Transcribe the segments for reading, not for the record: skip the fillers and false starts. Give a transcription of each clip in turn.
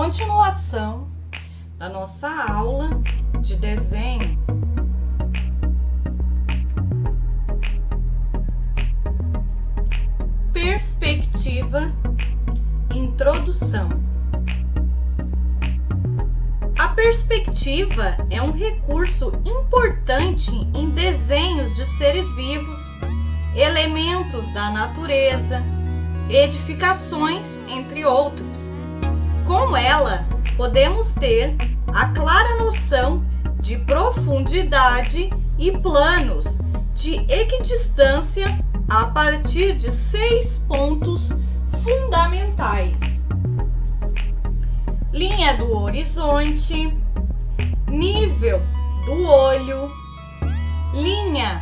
continuação da nossa aula de desenho. Perspectiva, introdução. A perspectiva é um recurso importante em desenhos de seres vivos, elementos da natureza, edificações, entre outros. Com ela, podemos ter a clara noção de profundidade e planos de equidistância a partir de 6 pontos fundamentais: linha do horizonte, nível do olho, linha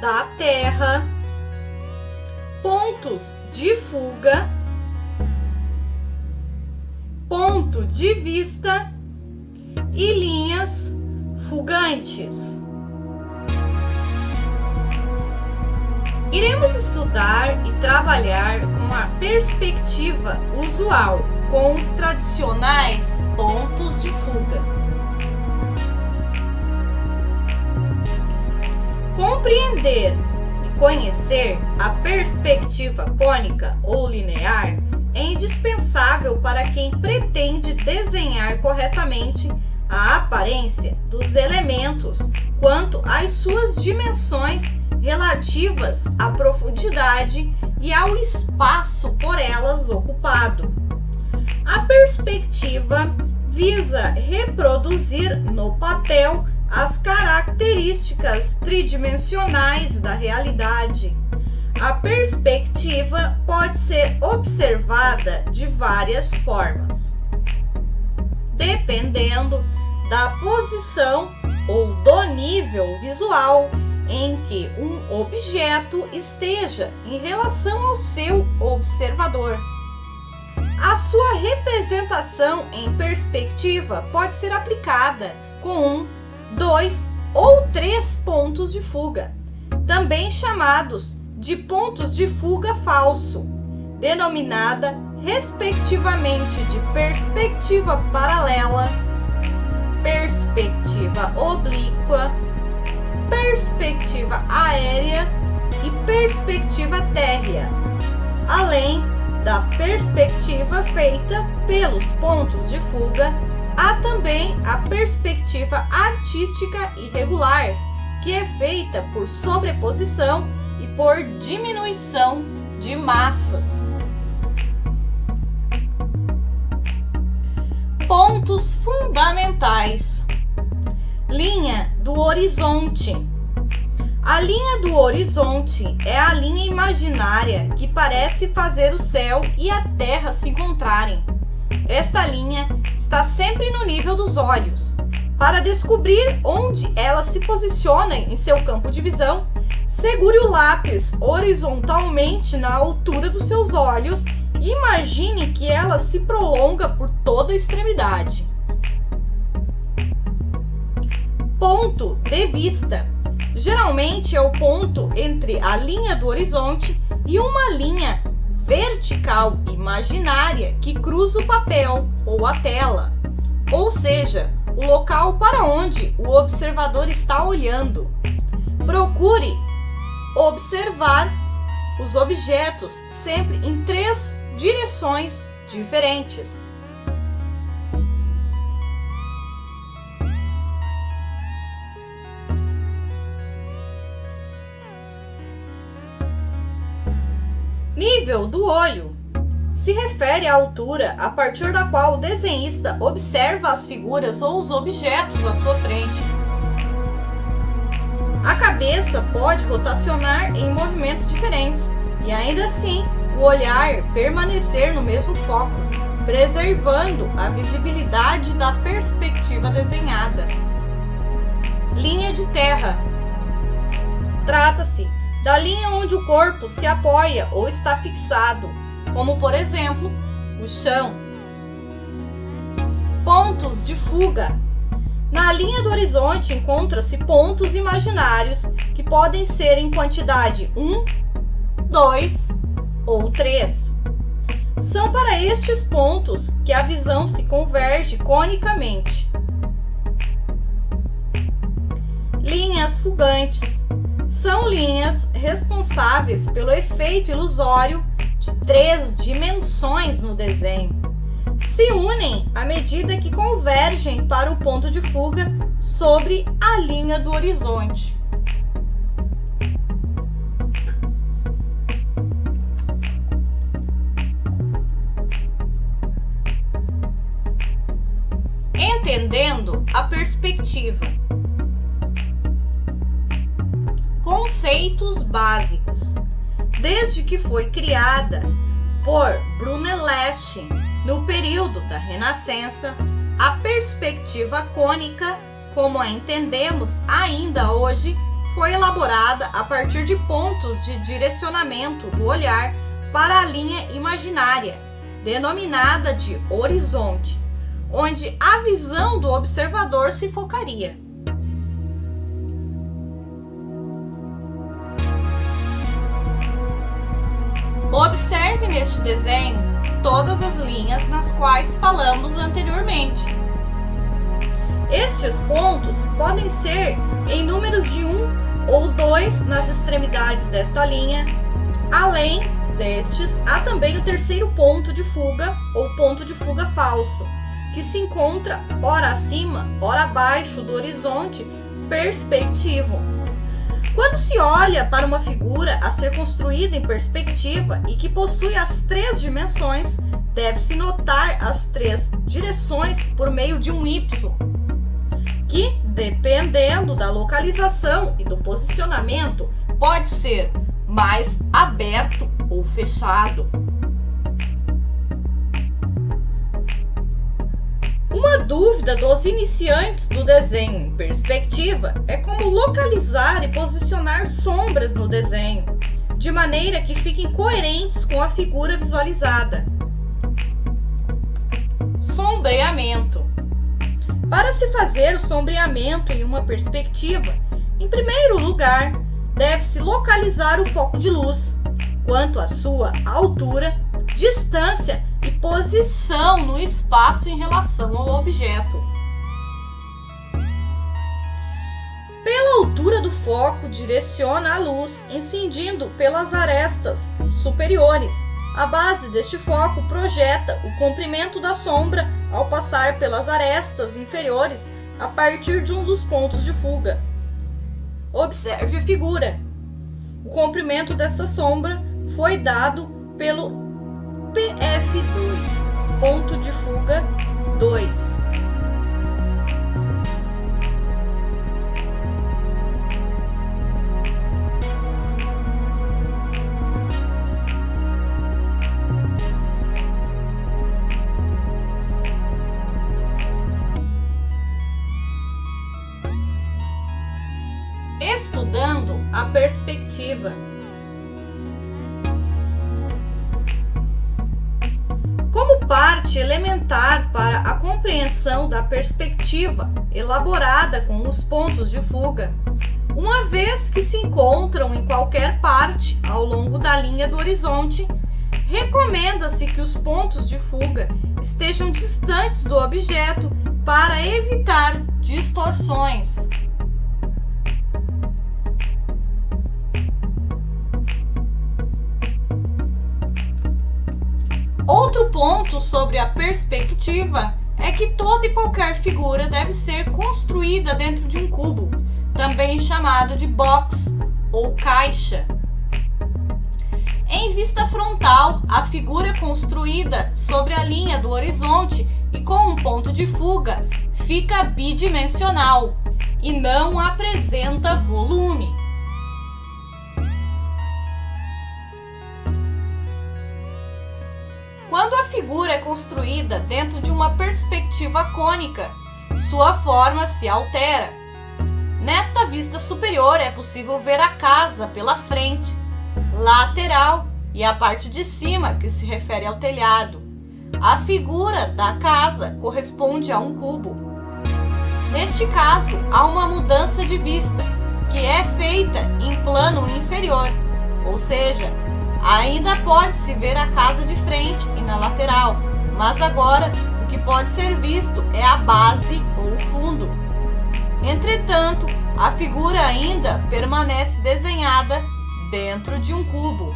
da terra, pontos de fuga, ponto de vista e linhas fugantes. Iremos estudar e trabalhar com a perspectiva usual, com os tradicionais pontos de fuga. Compreender e conhecer a perspectiva cônica ou linear é indispensável para quem pretende desenhar corretamente a aparência dos elementos quanto às suas dimensões relativas à profundidade e ao espaço por elas ocupado. A perspectiva visa reproduzir no papel as características tridimensionais da realidade. A perspectiva pode ser observada de várias formas, dependendo da posição ou do nível visual em que um objeto esteja em relação ao seu observador. A sua representação em perspectiva pode ser aplicada com 1, 2 ou 3 pontos de fuga, também chamados de pontos de fuga falso, denominada respectivamente de perspectiva paralela, perspectiva oblíqua, perspectiva aérea e perspectiva térrea, além da perspectiva feita pelos pontos de fuga. Há também a perspectiva artística irregular, que é feita por sobreposição e por diminuição de massas. Pontos fundamentais. Linha do horizonte. A linha do horizonte é a linha imaginária que parece fazer o céu e a terra se encontrarem. Esta linha está sempre no nível dos olhos. Para descobrir onde ela se posiciona em seu campo de visão, segure o lápis horizontalmente na altura dos seus olhos e imagine que ela se prolonga por toda a extremidade. Ponto de vista. Geralmente é o ponto entre a linha do horizonte e uma linha vertical imaginária que cruza o papel ou a tela, ou seja, o local para onde o observador está olhando. Procure observar os objetos sempre em 3 direções diferentes. Nível do olho se refere à altura a partir da qual o desenhista observa as figuras ou os objetos à sua frente. A cabeça pode rotacionar em movimentos diferentes e ainda assim o olhar permanecer no mesmo foco, preservando a visibilidade da perspectiva desenhada. Linha de terra. Trata-se da linha onde o corpo se apoia ou está fixado, como por exemplo, o chão. Pontos de fuga. Na linha do horizonte encontram-se pontos imaginários que podem ser em quantidade 1, 2 ou 3. São para estes pontos que a visão se converge conicamente. Linhas fugantes são linhas responsáveis pelo efeito ilusório de 3 dimensões no desenho. Se unem à medida que convergem para o ponto de fuga sobre a linha do horizonte. Entendendo a perspectiva. Conceitos básicos. Desde que foi criada por Brunelleschi no período da Renascença, a perspectiva cônica, como a entendemos ainda hoje, foi elaborada a partir de pontos de direcionamento do olhar para a linha imaginária, denominada de horizonte, onde a visão do observador se focaria. Observe neste desenho todas as linhas nas quais falamos anteriormente. Estes pontos podem ser em números de 1 ou 2 nas extremidades desta linha. Além destes, há também o terceiro ponto de fuga ou ponto de fuga falso, que se encontra ora acima, ora abaixo do horizonte perspectivo. Quando se olha para uma figura a ser construída em perspectiva e que possui as 3 dimensões, deve-se notar as 3 direções por meio de um Y, que, dependendo da localização e do posicionamento, pode ser mais aberto ou fechado. Uma dúvida dos iniciantes do desenho em perspectiva é como localizar e posicionar sombras no desenho, de maneira que fiquem coerentes com a figura visualizada. Sombreamento. Para se fazer o sombreamento em uma perspectiva, em primeiro lugar, deve-se localizar o foco de luz, quanto à sua altura, distância e posição no espaço em relação ao objeto. Pela altura do foco, direciona a luz, incidindo pelas arestas superiores. A base deste foco projeta o comprimento da sombra ao passar pelas arestas inferiores a partir de um dos pontos de fuga. Observe a figura. O comprimento desta sombra foi dado pelo PF2, ponto de fuga 2. Estudando a perspectiva. Como parte elementar para a compreensão da perspectiva elaborada com os pontos de fuga, uma vez que se encontram em qualquer parte ao longo da linha do horizonte, recomenda-se que os pontos de fuga estejam distantes do objeto para evitar distorções. Outro ponto sobre a perspectiva é que toda e qualquer figura deve ser construída dentro de um cubo, também chamado de box ou caixa. Em vista frontal, a figura é construída sobre a linha do horizonte e com um ponto de fuga fica bidimensional e não apresenta volume. Quando a figura é construída dentro de uma perspectiva cônica, sua forma se altera. Nesta vista superior é possível ver a casa pela frente, lateral e a parte de cima, que se refere ao telhado. A figura da casa corresponde a um cubo. Neste caso, há uma mudança de vista, que é feita em plano inferior, ou seja, Ainda pode-se ver a casa de frente e na lateral, mas agora o que pode ser visto é a base ou o fundo. Entretanto, a figura ainda permanece desenhada dentro de um cubo.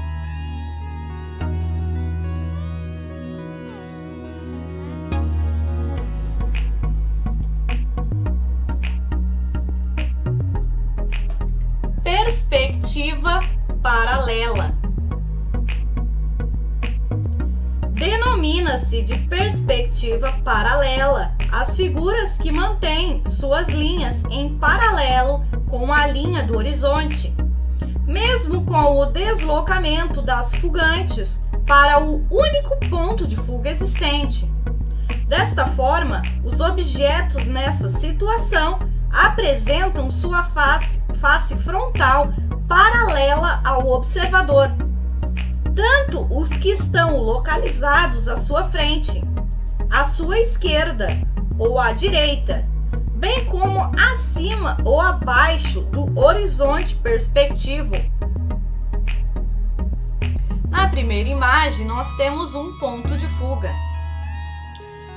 Perspectiva paralela. Denomina-se de perspectiva paralela as figuras que mantêm suas linhas em paralelo com a linha do horizonte, mesmo com o deslocamento das fugantes para o único ponto de fuga existente. Desta forma, os objetos nessa situação apresentam sua face frontal paralela ao observador, tanto os que estão localizados à sua frente, à sua esquerda ou à direita, bem como acima ou abaixo do horizonte perspectivo. Na primeira imagem, nós temos um ponto de fuga.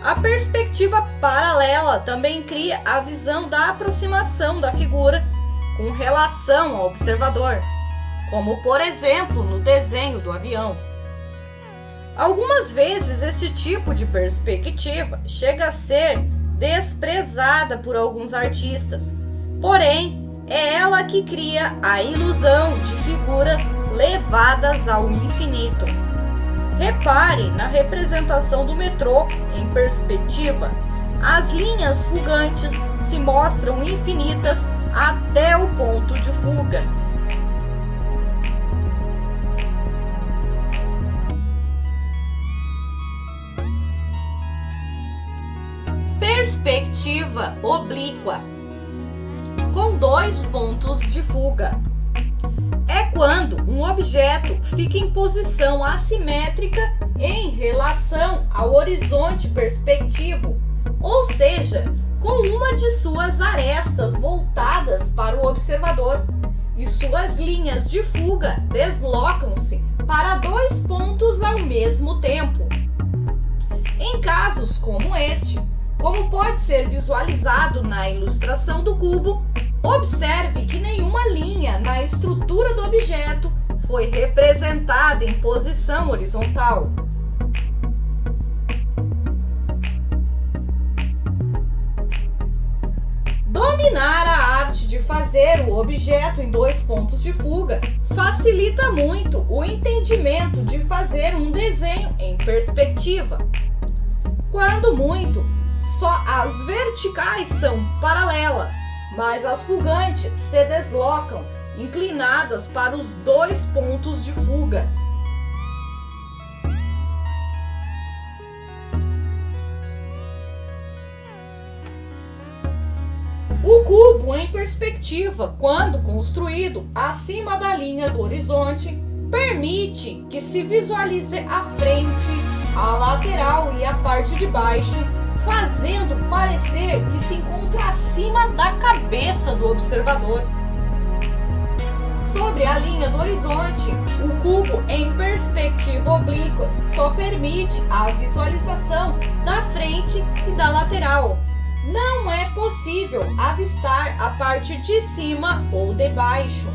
A perspectiva paralela também cria a visão da aproximação da figura com relação ao observador, como por exemplo no desenho do avião. Algumas vezes esse tipo de perspectiva chega a ser desprezada por alguns artistas, porém é ela que cria a ilusão de figuras levadas ao infinito. Repare na representação do metrô em perspectiva. As linhas fugantes se mostram infinitas até o ponto de fuga. Perspectiva oblíqua, com dois pontos de fuga. É quando um objeto fica em posição assimétrica em relação ao horizonte perspectivo, ou seja, com uma de suas arestas voltadas para o observador, e suas linhas de fuga deslocam-se para dois pontos ao mesmo tempo. Em casos como este, como pode ser visualizado na ilustração do cubo, observe que nenhuma linha na estrutura do objeto foi representada em posição horizontal. Dominar a arte de fazer o objeto em dois pontos de fuga facilita muito o entendimento de fazer um desenho em perspectiva. Quando muito, só as verticais são paralelas, mas as fugantes se deslocam inclinadas para os dois pontos de fuga. O cubo em perspectiva, quando construído acima da linha do horizonte, permite que se visualize a frente, a lateral e a parte de baixo, fazendo parecer que se encontra acima da cabeça do observador. Sobre a linha do horizonte, o cubo em perspectiva oblíqua só permite a visualização da frente e da lateral. Não é possível avistar a parte de cima ou de baixo.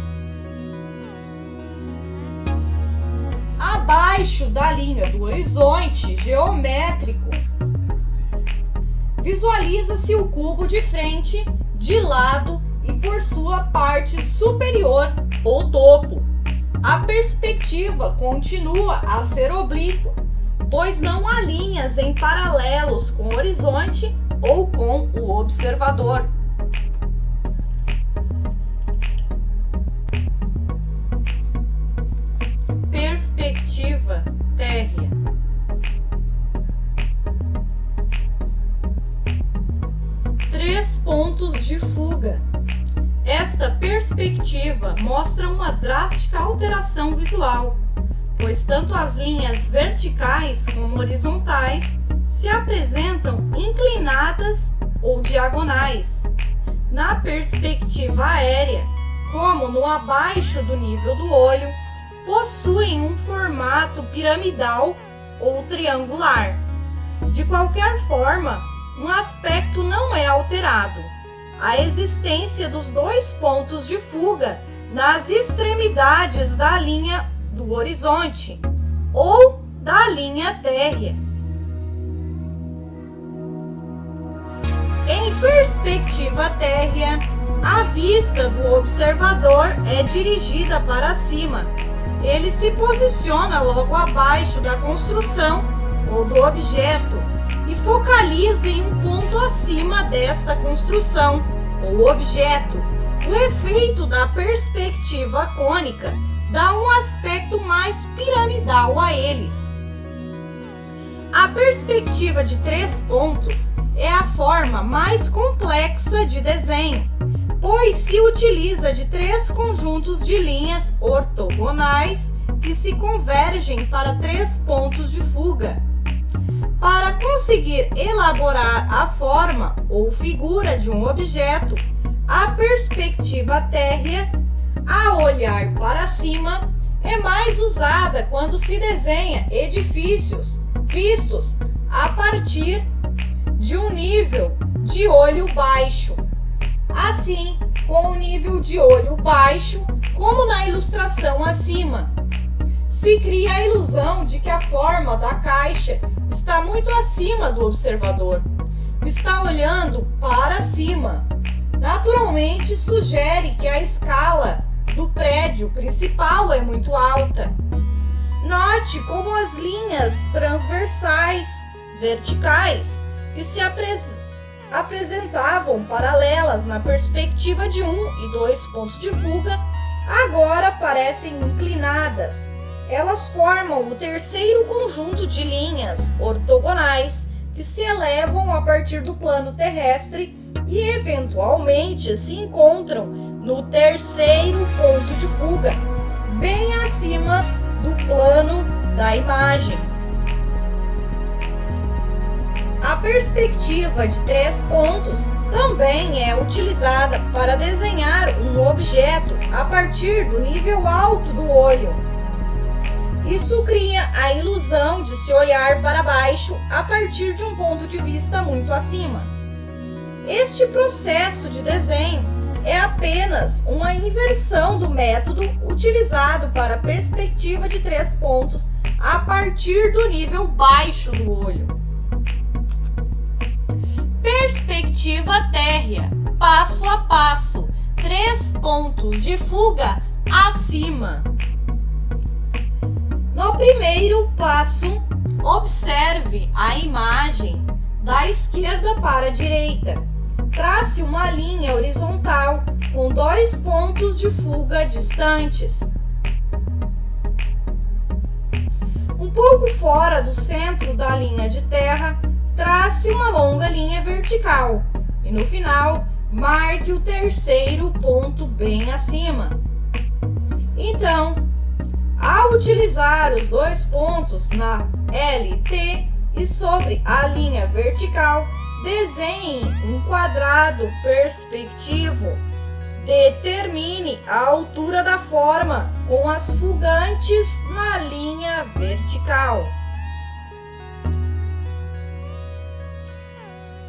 Abaixo da linha do horizonte geométrico, visualiza-se o cubo de frente, de lado e por sua parte superior ou topo. A perspectiva continua a ser oblíqua, pois não há linhas em paralelos com o horizonte ou com o observador. Perspectiva térrea. Três pontos de fuga. Esta perspectiva mostra uma drástica alteração visual, pois tanto as linhas verticais como horizontais se apresentam inclinadas ou diagonais. Na perspectiva aérea, como no abaixo do nível do olho, possuem um formato piramidal ou triangular. De qualquer forma, um aspecto não é alterado. A existência dos dois pontos de fuga nas extremidades da linha do horizonte ou da linha térrea. Em perspectiva térrea, a vista do observador é dirigida para cima. Ele se posiciona logo abaixo da construção ou do objeto e focaliza em um ponto acima desta construção ou objeto. O efeito da perspectiva cônica dá um aspecto mais piramidal a eles. A perspectiva de 3 pontos é a forma mais complexa de desenho, pois se utiliza de 3 conjuntos de linhas ortogonais que se convergem para 3 pontos de fuga. Para conseguir elaborar a forma ou figura de um objeto, a perspectiva térrea, a olhar para cima, é mais usada quando se desenha edifícios vistos a partir de um nível de olho baixo. Assim, com o nível de olho baixo, como na ilustração acima, se cria a ilusão de que a forma da caixa está muito acima do observador, está olhando para cima. Naturalmente, sugere que a escala do prédio principal é muito alta. Note como as linhas transversais, verticais, que se apresentavam paralelas na perspectiva de 1 e 2 pontos de fuga, agora parecem inclinadas. Elas formam o terceiro conjunto de linhas ortogonais que se elevam a partir do plano terrestre e eventualmente se encontram no terceiro ponto de fuga, bem acima do plano da imagem. A perspectiva de 3 pontos também é utilizada para desenhar um objeto a partir do nível alto do olho. Isso cria a ilusão de se olhar para baixo a partir de um ponto de vista muito acima. Este processo de desenho é apenas uma inversão do método utilizado para a perspectiva de 3 pontos a partir do nível baixo do olho. Perspectiva térrea, passo a passo, 3 pontos de fuga acima. No primeiro passo, observe a imagem da esquerda para a direita. Trace uma linha horizontal com 2 pontos de fuga distantes. Um pouco fora do centro da linha de terra, trace uma longa linha vertical e no final marque o terceiro ponto bem acima. Então, ao utilizar os 2 pontos na LT e sobre a linha vertical, desenhe um quadrado perspectivo. Determine a altura da forma com as fugantes na linha vertical.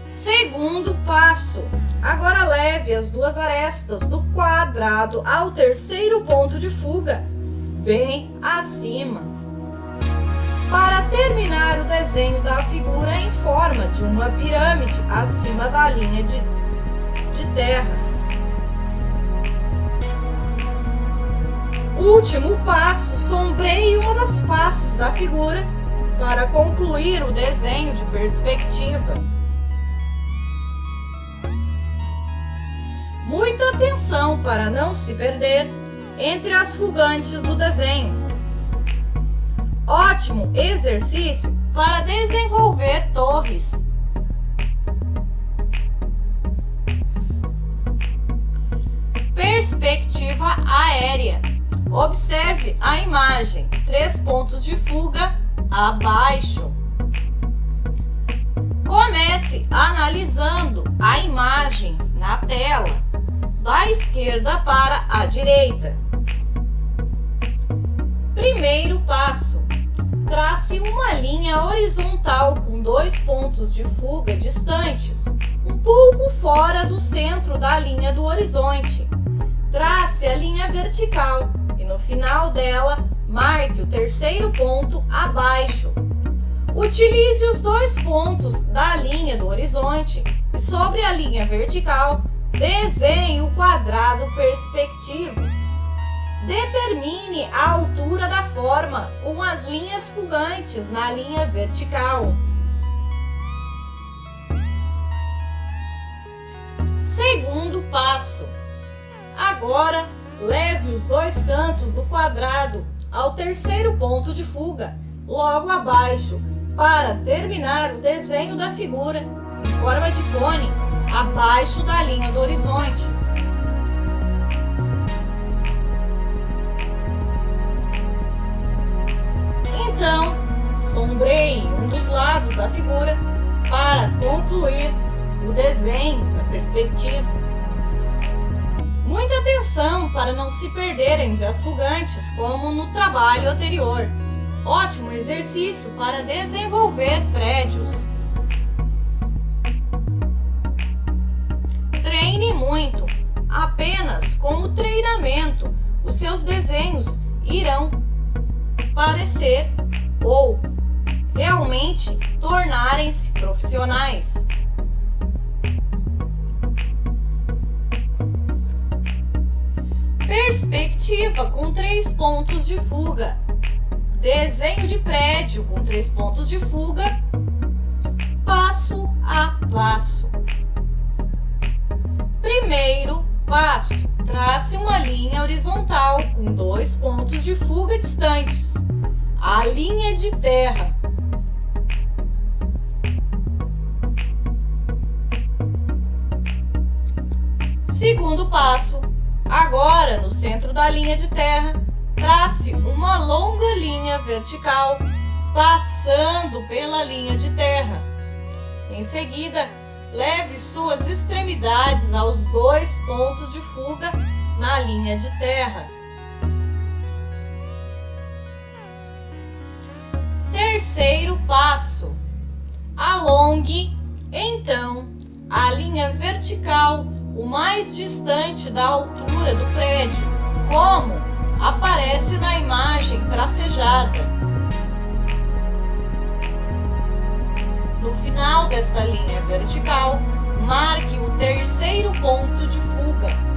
Segundo passo. Agora leve as 2 arestas do quadrado ao terceiro ponto de fuga, bem acima. Para terminar o desenho da figura em forma de uma pirâmide acima da linha de terra. Último passo, sombreie uma das faces da figura para concluir o desenho de perspectiva. Muita atenção para não se perder entre as fugantes do desenho. Ótimo exercício para desenvolver torres. Perspectiva aérea. Observe a imagem, 3 pontos de fuga abaixo. Comece analisando a imagem na tela, da esquerda para a direita. Primeiro passo: trace uma linha horizontal com 2 pontos de fuga distantes, um pouco fora do centro da linha do horizonte. Trace a linha vertical e no final dela, marque o terceiro ponto abaixo. Utilize os 2 pontos da linha do horizonte e sobre a linha vertical, desenhe o quadrado perspectivo. Determine a altura da forma com as linhas fugantes na linha vertical. Segundo passo: agora leve os 2 cantos do quadrado ao terceiro ponto de fuga, logo abaixo, para terminar o desenho da figura em forma de cone abaixo da linha do horizonte. Então, sombreie um dos lados da figura para concluir o desenho da perspectiva. Muita atenção para não se perder entre as fugantes, como no trabalho anterior. Ótimo exercício para desenvolver prédios. Treine muito. Apenas com o treinamento, os seus desenhos irão parecer ou realmente tornarem-se profissionais. Perspectiva com 3 pontos de fuga. Desenho de prédio com 3 pontos de fuga, passo a passo. Primeiro passo: trace uma linha horizontal com 2 pontos de fuga distantes, a linha de terra. Segundo passo: agora no centro da linha de terra, trace uma longa linha vertical, passando pela linha de terra. Em seguida, leve suas extremidades aos 2 pontos de fuga na linha de terra. Terceiro passo: alongue, então, a linha vertical o mais distante da altura do prédio, como aparece na imagem tracejada. No final desta linha vertical, marque o terceiro ponto de fuga.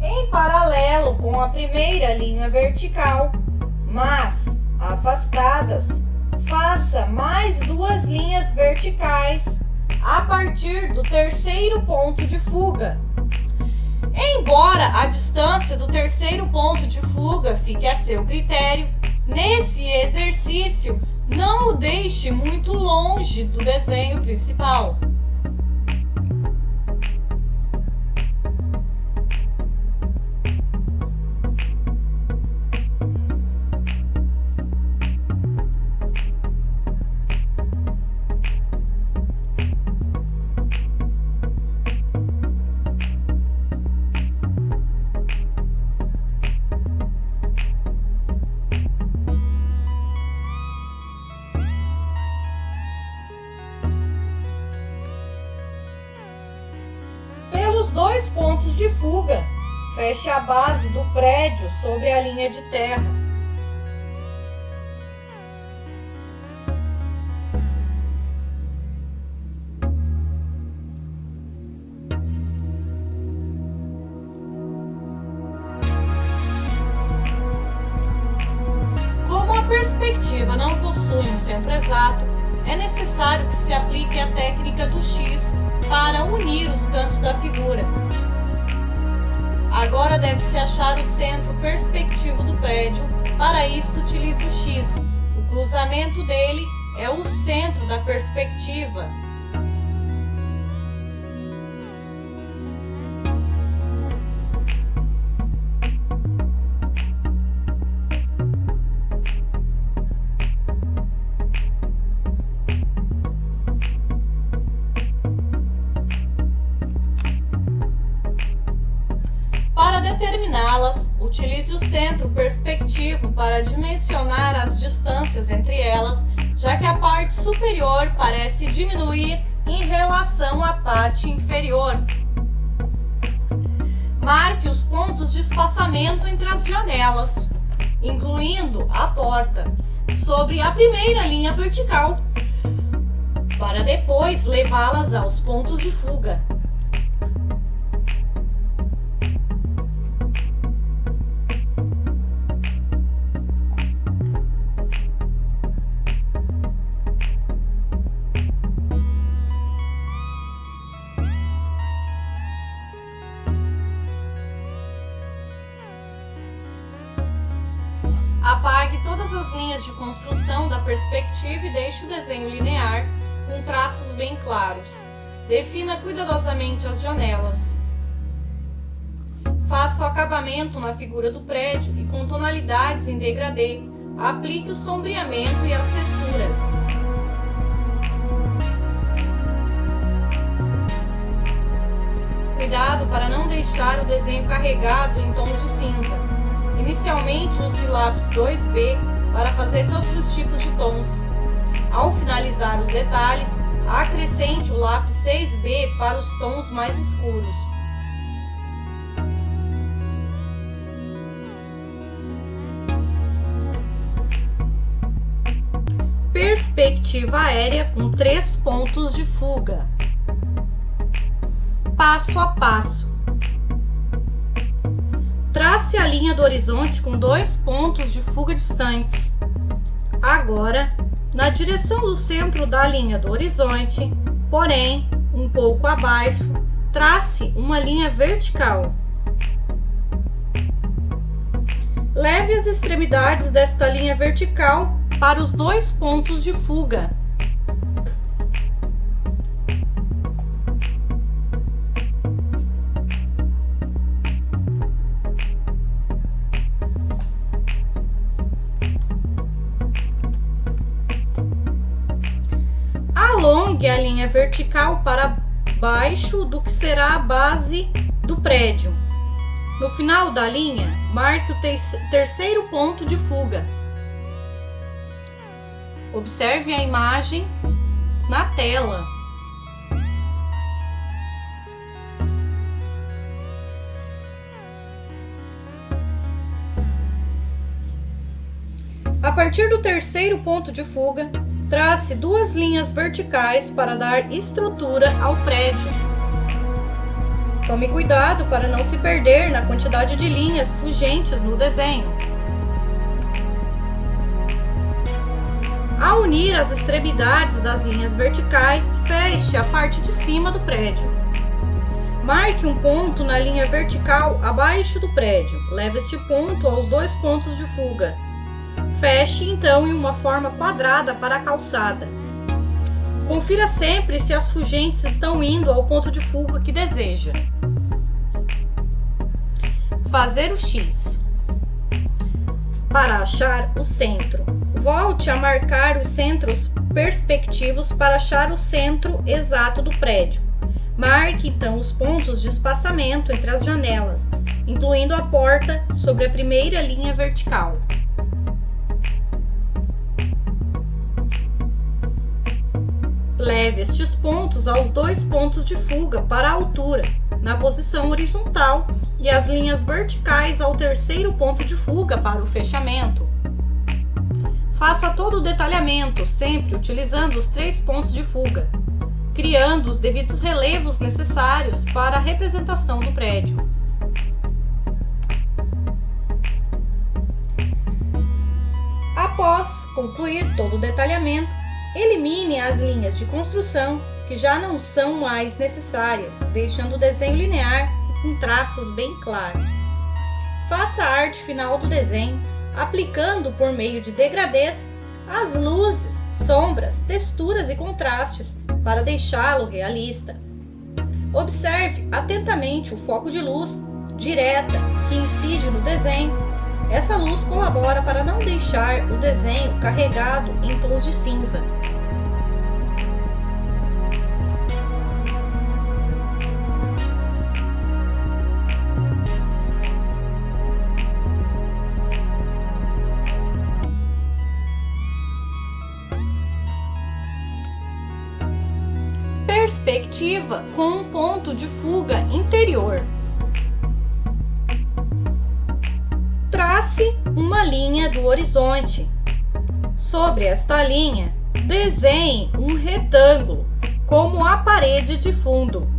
Em paralelo com a primeira linha vertical, mas afastadas, faça mais 2 linhas verticais a partir do terceiro ponto de fuga. Embora a distância do terceiro ponto de fuga fique a seu critério, nesse exercício não o deixe muito longe do desenho principal. Pelos 2 pontos de fuga, feche a base do prédio sobre a linha de terra. Como a perspectiva não possui um centro exato, é necessário que se aplique a técnica do X para unir os cantos da figura. Agora deve-se achar o centro perspectivo do prédio. Para isto, utilize o X. O cruzamento dele é o centro da perspectiva. iluminá-las, utilize o centro perspectivo para dimensionar as distâncias entre elas, já que a parte superior parece diminuir em relação à parte inferior. Marque os pontos de espaçamento entre as janelas, incluindo a porta, sobre a primeira linha vertical, para depois levá-las aos pontos de fuga. Apague todas as linhas de construção da perspectiva e deixe o desenho linear com traços bem claros. Defina cuidadosamente as janelas. Faça o acabamento na figura do prédio e com tonalidades em degradê, aplique o sombreamento e as texturas. Cuidado para não deixar o desenho carregado em tons de cinza. Inicialmente, use lápis 2B para fazer todos os tipos de tons. Ao finalizar os detalhes, acrescente o lápis 6B para os tons mais escuros. Perspectiva aérea com 3 pontos de fuga. Passo a passo. Trace a linha do horizonte com 2 pontos de fuga distantes. Agora, na direção do centro da linha do horizonte, porém, um pouco abaixo, trace uma linha vertical. Leve as extremidades desta linha vertical para os 2 pontos de fuga. Alongue a linha vertical para baixo do que será a base do prédio. No final da linha, marque o terceiro ponto de fuga. Observe a imagem na tela. A partir do terceiro ponto de fuga, trace 2 linhas verticais para dar estrutura ao prédio. Tome cuidado para não se perder na quantidade de linhas fugentes no desenho. Ao unir as extremidades das linhas verticais, feche a parte de cima do prédio. Marque um ponto na linha vertical abaixo do prédio. Leve este ponto aos 2 pontos de fuga. Feche então em uma forma quadrada para a calçada. Confira sempre se as fugentes estão indo ao ponto de fuga que deseja. Fazer o X. Para achar o centro, volte a marcar os centros perspectivos para achar o centro exato do prédio. Marque então os pontos de espaçamento entre as janelas, incluindo a porta sobre a primeira linha vertical. Leve estes pontos aos 2 pontos de fuga para a altura, na posição horizontal, e as linhas verticais ao terceiro ponto de fuga para o fechamento. Faça todo o detalhamento, sempre utilizando os 3 pontos de fuga, criando os devidos relevos necessários para a representação do prédio. Após concluir todo o detalhamento, elimine as linhas de construção que já não são mais necessárias, deixando o desenho linear com traços bem claros. Faça a arte final do desenho, aplicando por meio de degradês as luzes, sombras, texturas e contrastes para deixá-lo realista. Observe atentamente o foco de luz direta que incide no desenho. Essa luz colabora para não deixar o desenho carregado em tons de cinza. perspectiva com um ponto de fuga interior. Trace uma linha do horizonte. Sobre esta linha, desenhe um retângulo como a parede de fundo.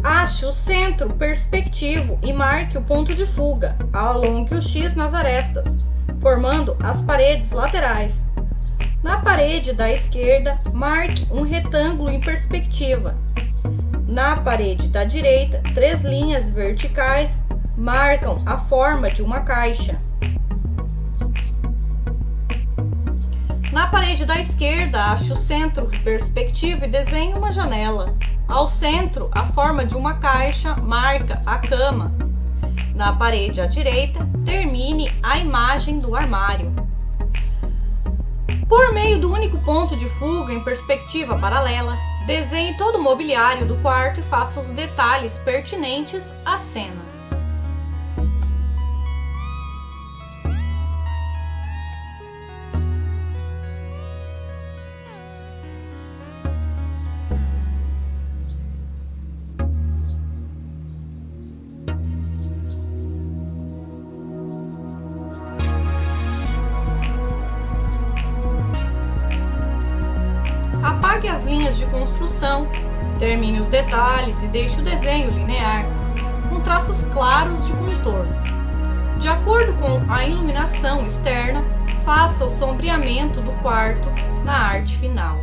Ache o centro perspectivo e marque o ponto de fuga. Alongue o X nas arestas, formando as paredes laterais. Na parede da esquerda, marque um retângulo em perspectiva. Na parede da direita, 3 linhas verticais marcam a forma de uma caixa. Na parede da esquerda, ache o centro perspectivo e desenhe uma janela. Ao centro, a forma de uma caixa marca a cama. Na parede à direita, termine a imagem do armário. Por meio do único ponto de fuga em perspectiva paralela, desenhe todo o mobiliário do quarto e faça os detalhes pertinentes à cena. Apague as linhas de construção, termine os detalhes e deixe o desenho linear, com traços claros de contorno. De acordo com a iluminação externa, faça o sombreamento do quarto na arte final.